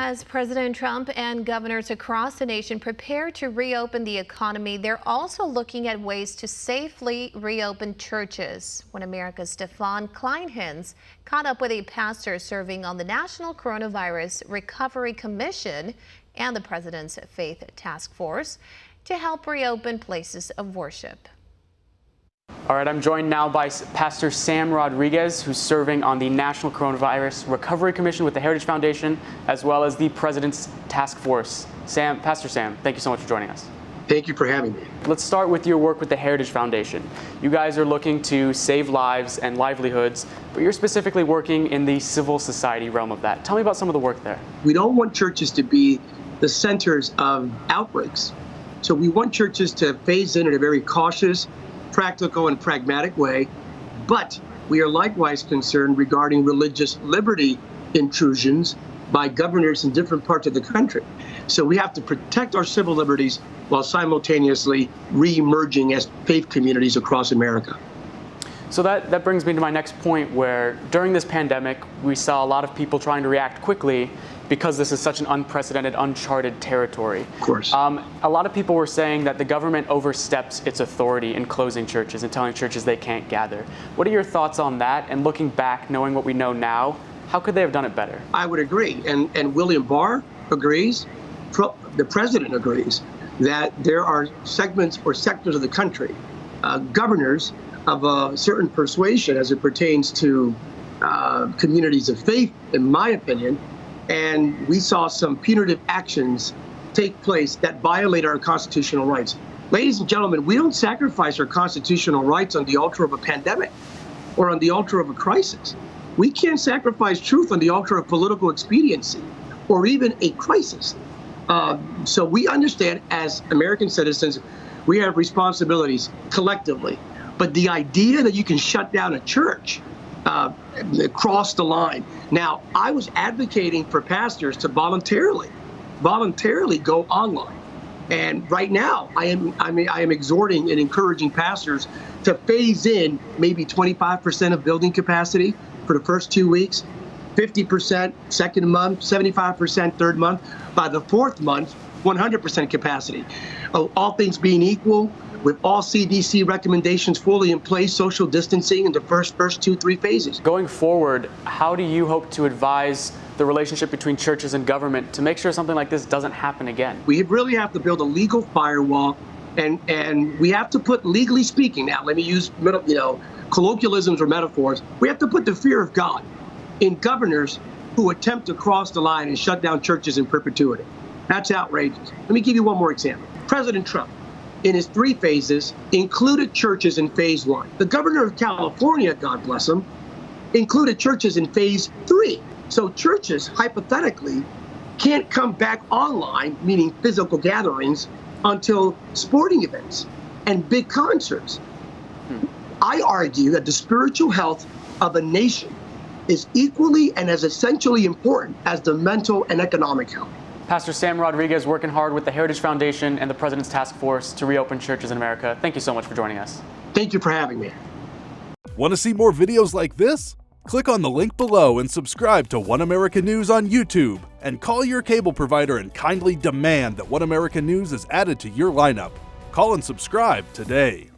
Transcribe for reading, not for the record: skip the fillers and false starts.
As President Trump and governors across the nation prepare to reopen the economy, they're also looking at ways to safely reopen churches. When Americas Stefan Kleinhenz caught up with a pastor serving on the National Coronavirus Recovery Commission and the President's Faith Task Force to help reopen places of worship. All right, I'm joined now by Pastor Sam Rodriguez, who's serving on the National Coronavirus Recovery Commission with the Heritage Foundation, as well as the President's Task Force. Pastor Sam, thank you so much for joining us. Thank you for having me. Let's start with your work with the Heritage Foundation. You guys are looking to save lives and livelihoods, but you're specifically working in the civil society realm of that. Tell me about some of the work there. We don't want churches to be the centers of outbreaks. So we want churches to phase in a very cautious, practical and pragmatic way, but we are likewise concerned regarding religious liberty intrusions by governors in different parts of the country. So we have to protect our civil liberties while simultaneously re-emerging as faith communities across America. So that brings me to my next point, where during this pandemic, we saw a lot of people trying to react quickly because this is such an unprecedented, uncharted territory. Of course. A lot of people were saying that the government oversteps its authority in closing churches and telling churches they can't gather. What are your thoughts on that? And looking back, knowing what we know now, how could they have done it better? I would agree. And William Barr agrees. The president agrees that there are segments or sectors of the country, governors of a certain persuasion as it pertains to communities of faith, in my opinion, and we saw some punitive actions take place that violate our constitutional rights. Ladies and gentlemen, we don't sacrifice our constitutional rights on the altar of a pandemic or on the altar of a crisis. We can't sacrifice truth on the altar of political expediency or even a crisis. So we understand as American citizens, we have responsibilities collectively. But the idea that you can shut down a church cross the line. Now, I was advocating for pastors to voluntarily go online. And right now, I am exhorting and encouraging pastors to phase in maybe 25% of building capacity for the first 2 weeks, 50% second month, 75% third month. By the fourth month, 100% capacity. All things being equal, with all CDC recommendations fully in place, social distancing in the first 2-3 phases. Going forward, how do you hope to advise the relationship between churches and government to make sure something like this doesn't happen again? We really have to build a legal firewall, and we have to put, legally speaking now, let me use colloquialisms or metaphors, we have to put the fear of God in governors who attempt to cross the line and shut down churches in perpetuity. That's outrageous. Let me give you one more example. President Trump, in his 3 phases, included churches in phase 1. The governor of California, God bless him, included churches in phase 3. So churches, hypothetically, can't come back online, meaning physical gatherings, until sporting events and big concerts. I argue that the spiritual health of a nation is equally and as essentially important as the mental and economic health. Pastor Sam Rodriguez working hard with the Heritage Foundation and the President's Task Force to reopen churches in America. Thank you so much for joining us. Thank you for having me. Want to see more videos like this? Click on the link below and subscribe to One America News on YouTube. And call your cable provider and kindly demand that One America News is added to your lineup. Call and subscribe today.